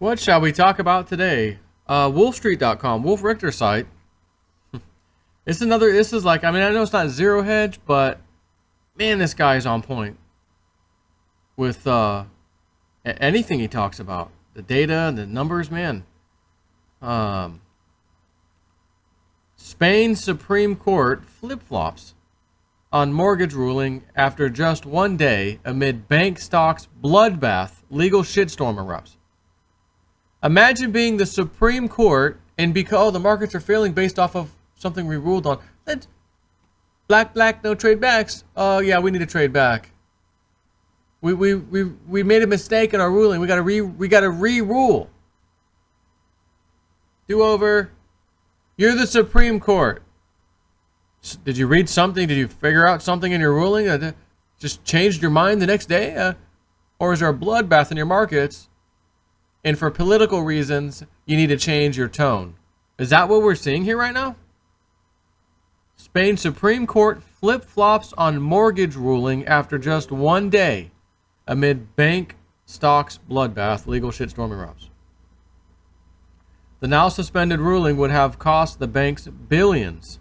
What shall we talk about today? Wolfstreet.com, Wolf Richter site. This is like, I mean, I know it's not zero hedge, but man, this guy is on point with anything he talks about. The data, the numbers, man. Spain's Supreme Court flip-flops on mortgage ruling after just one day amid bank stocks bloodbath, legal shitstorm erupts. Imagine being the Supreme Court and because the markets are failing based off of something we ruled on. Black, no trade backs. Oh yeah, we need to trade back. We made a mistake in our ruling. We gotta re-rule. Do over. You're the Supreme Court. Did you read something? Did you figure out something in your ruling that just changed your mind the next day? Or is there a bloodbath in your markets? And for political reasons, you need to change your tone. Is that what we're seeing here right now? Spain's Supreme Court flip-flops on mortgage ruling after just one day amid bank stocks bloodbath, legal shitstorm erupts. The now suspended ruling would have cost the banks billions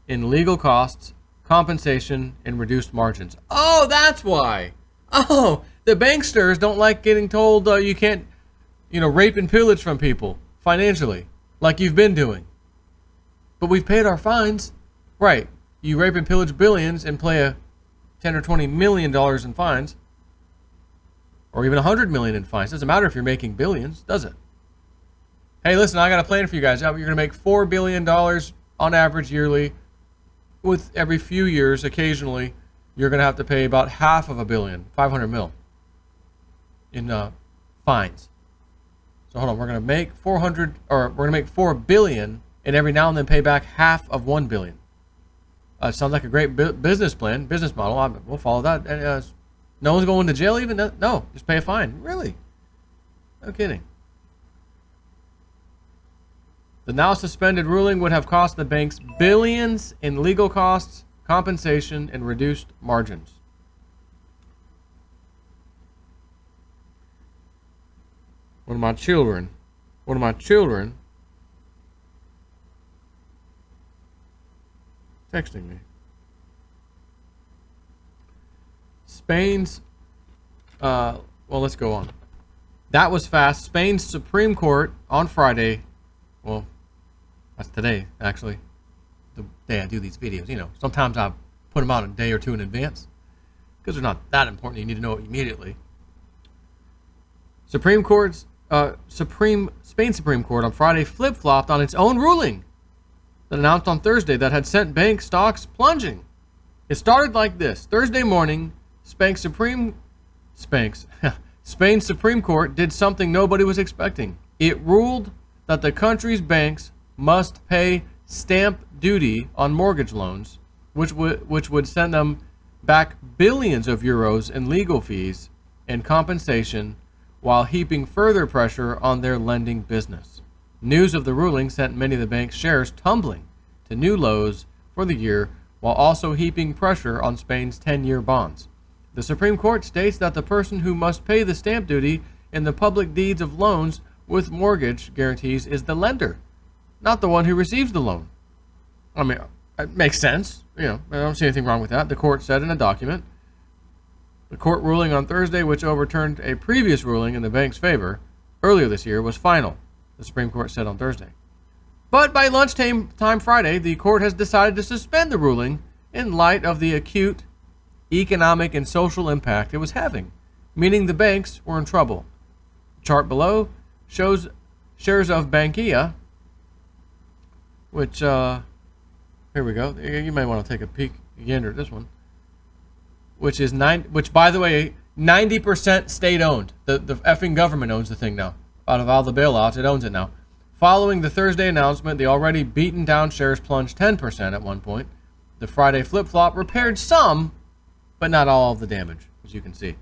in legal costs, compensation, and reduced margins. Oh, that's why. Oh, the banksters don't like getting told you can't, rape and pillage from people financially, like you've been doing. But we've paid our fines. Right. You rape and pillage billions and play a $10 or $20 million in fines. Or even $100 million in fines. Doesn't matter if you're making billions, does it? Hey, listen, I got a plan for you guys. You're going to make $4 billion on average yearly. With every few years, occasionally, you're going to have to pay about half of $1 billion, 500 mil, in fines. So hold on, we're going to make $4 billion, and every now and then pay back half of $1 billion. Sounds like a great business model. We'll follow that. And, no one's going to jail even? No, just pay a fine. Really? No kidding. The now suspended ruling would have cost the banks billions in legal costs, compensation, and reduced margins. One of my children texting me. Spain's, let's go on. That was fast. Spain's Supreme Court on Friday, well, that's today, actually, the day I do these videos. Sometimes I put them out a day or two in advance because they're not that important. You need to know it immediately. Spain Supreme Court on Friday flip-flopped on its own ruling that announced on Thursday that had sent bank stocks plunging. It started like this. Thursday morning, Spain's Supreme Court did something nobody was expecting. It ruled that the country's banks must pay stamp duty on mortgage loans, which would send them back billions of euros in legal fees and compensation, while heaping further pressure on their lending business. News of the ruling sent many of the bank's shares tumbling to new lows for the year, while also heaping pressure on Spain's 10-year bonds. The Supreme Court states that the person who must pay the stamp duty in the public deeds of loans with mortgage guarantees is the lender, not the one who receives the loan. I mean, it makes sense. I don't see anything wrong with that. The court said in a document. The court ruling on Thursday, which overturned a previous ruling in the bank's favor earlier this year, was final, the Supreme Court said on Thursday. But by lunchtime Friday, the court has decided to suspend the ruling in light of the acute economic and social impact it was having, meaning the banks were in trouble. The chart below shows shares of Bankia, which, here we go. You may want to take a peek again at this one, which by the way, 90% state-owned. The effing government owns the thing now. Out of all the bailouts, it owns it now. Following the Thursday announcement, the already beaten down shares plunged 10% at one point. The Friday flip-flop repaired some, but not all of the damage, as you can see.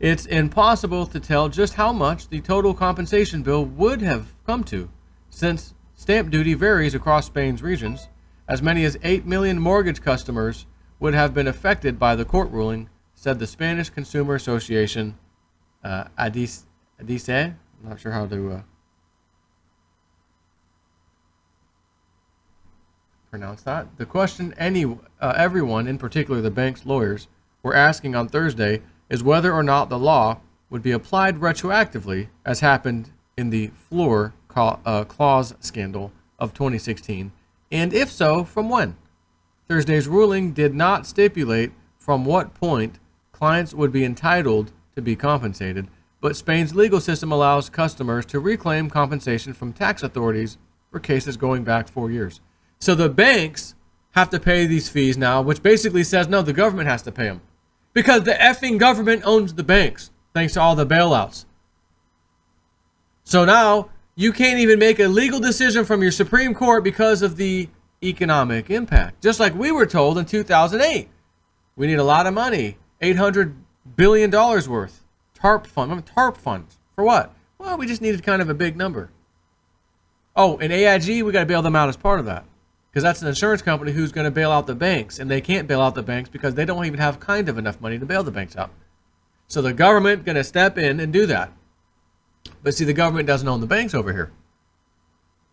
It's impossible to tell just how much the total compensation bill would have come to, since stamp duty varies across Spain's regions. As many as 8 million mortgage customers would have been affected by the court ruling, said the Spanish Consumer Association, ADICE, I'm not sure how to pronounce that. The question everyone, in particular the bank's lawyers, were asking on Thursday is whether or not the law would be applied retroactively, as happened in the floor clause scandal of 2016, and if so, from when. Thursday's ruling did not stipulate from what point clients would be entitled to be compensated, but Spain's legal system allows customers to reclaim compensation from tax authorities for cases going back 4 years. So the banks have to pay these fees now, which basically says, no, the government has to pay them. Because the effing government owns the banks, thanks to all the bailouts. So now you can't even make a legal decision from your Supreme Court because of the economic impact. Just like we were told in 2008. We need a lot of money, $800 billion worth. TARP funds. For what? Well, we just needed kind of a big number. Oh, and AIG, we got to bail them out as part of that. Because that's an insurance company who's going to bail out the banks. And they can't bail out the banks because they don't even have kind of enough money to bail the banks out. So the government going to step in and do that. But see, the government doesn't own the banks over here.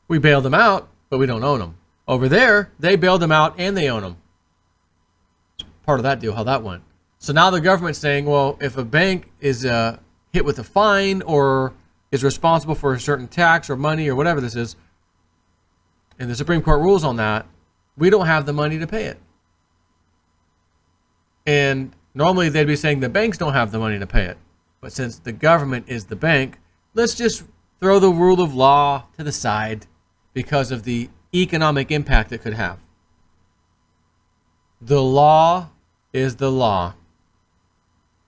We bail them out, but we don't own them. Over there, they bailed them out and they own them. It's part of that deal, how that went. So now the government's saying, well, if a bank is hit with a fine or is responsible for a certain tax or money or whatever this is, and the Supreme Court rules on that, we don't have the money to pay it. And normally they'd be saying the banks don't have the money to pay it. But since the government is the bank, let's just throw the rule of law to the side because of the economic impact it could have. The law is the law.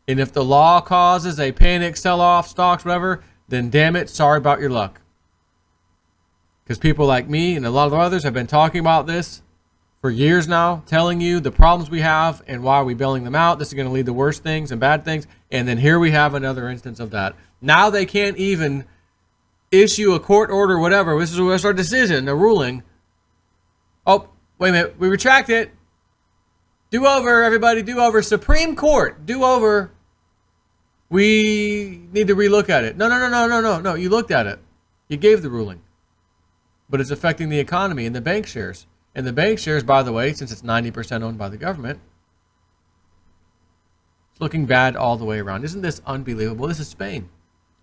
And if the law causes a panic, sell-off, stocks, whatever, then damn it, sorry about your luck. Because people like me and a lot of others have been talking about this for years now, telling you the problems we have and why are we bailing them out. This is going to lead to worse things and bad things. And then here we have another instance of that. Now they can't even issue a court order or whatever. This is our decision, a ruling. Oh, wait a minute. We retract it. Do over, everybody. Do over. Supreme Court. Do over. We need to relook at it. No. You looked at it. You gave the ruling. But it's affecting the economy and the bank shares. And the bank shares, by the way, since it's 90% owned by the government, it's looking bad all the way around. Isn't this unbelievable? This is Spain.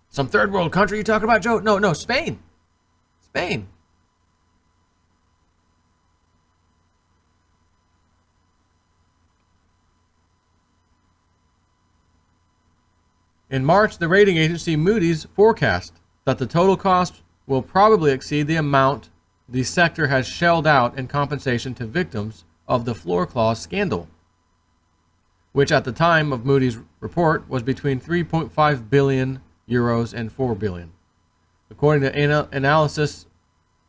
Some third world country you talking about, Joe? No, Spain. Spain. In March, the rating agency Moody's forecast that the total cost will probably exceed the amount the sector has shelled out in compensation to victims of the floor clause scandal, which at the time of Moody's report was between 3.5 billion euros and 4 billion. According to analysis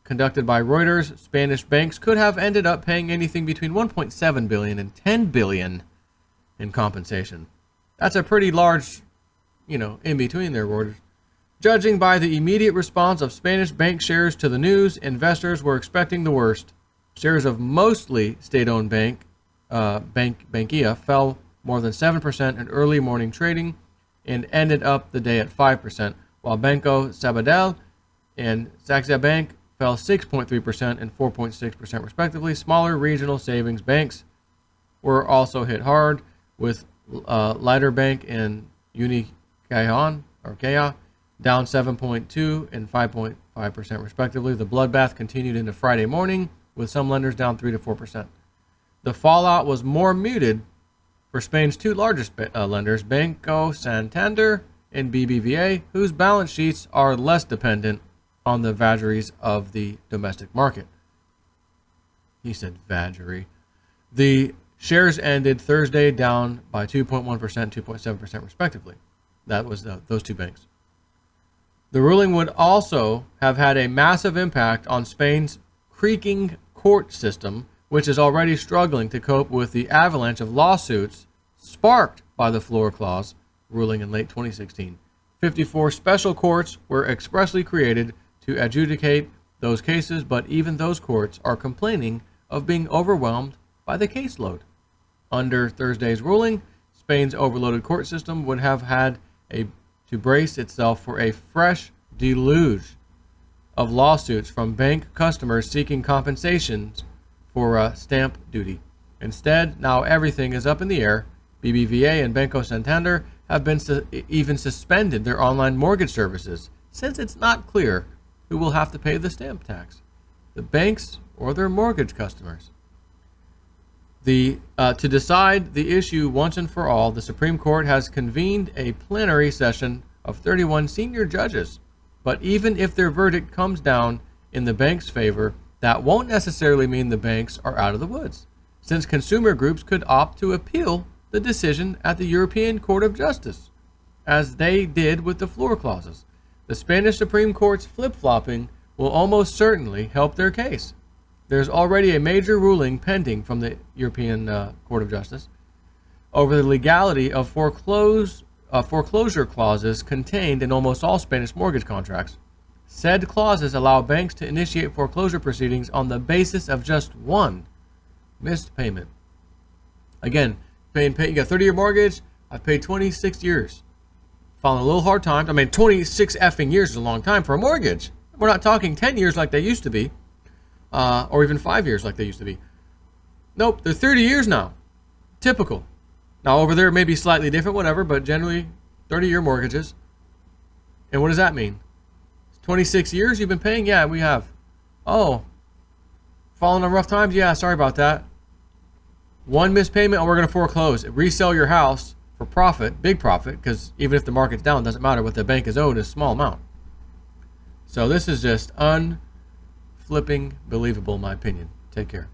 conducted by Reuters, Spanish banks could have ended up paying anything between 1.7 billion and 10 billion in compensation. That's a pretty large, in between there, Reuters. Judging by the immediate response of Spanish bank shares to the news, investors were expecting the worst. Shares of mostly state-owned Bankia fell more than 7% in early morning trading and ended up the day at 5%, while Banco Sabadell and CaixaBank fell 6.3% and 4.6% respectively. Smaller regional savings banks were also hit hard, with Leiter Bank and Unicaja down 7.2% and 5.5% respectively. The bloodbath continued into Friday morning, with some lenders down 3 to 4%. The fallout was more muted for Spain's two largest lenders, Banco Santander and BBVA, whose balance sheets are less dependent on the vagaries of the domestic market. He said vagary. The shares ended Thursday down by 2.1%, 2.7% respectively. That was those two banks. The ruling would also have had a massive impact on Spain's creaking court system, which is already struggling to cope with the avalanche of lawsuits sparked by the floor clause ruling in late 2016. 54 special courts were expressly created to adjudicate those cases, but even those courts are complaining of being overwhelmed by the caseload. Under Thursday's ruling, Spain's overloaded court system would have had to brace itself for a fresh deluge of lawsuits from bank customers seeking compensations for stamp duty. Instead, now everything is up in the air. BBVA and Banco Santander have been even suspended their online mortgage services since it's not clear who will have to pay the stamp tax, the banks or their mortgage customers. To decide the issue once and for all, the Supreme Court has convened a plenary session of 31 senior judges. But even if their verdict comes down in the bank's favor, that won't necessarily mean the banks are out of the woods, since consumer groups could opt to appeal the decision at the European Court of Justice, as they did with the floor clauses. The Spanish Supreme Court's flip-flopping will almost certainly help their case. There's already a major ruling pending from the European Court of Justice over the legality of foreclosure clauses contained in almost all Spanish mortgage contracts. Said clauses allow banks to initiate foreclosure proceedings on the basis of just one missed payment. Again, you got a 30-year mortgage. I've paid 26 years. Following a little hard time. 26 effing years is a long time for a mortgage. We're not talking 10 years like they used to be, or even 5 years like they used to be. Nope, they're 30 years now. Typical. Now, over there it may be slightly different, whatever, but generally 30-year mortgages. And what does that mean? 26 years you've been paying? Yeah, we have. Oh, falling on rough times? Yeah, sorry about that. One missed payment and we're going to foreclose. Resell your house for profit, big profit, because even if the market's down, it doesn't matter. What the bank is owed is a small amount. So this is just unflipping believable, in my opinion. Take care.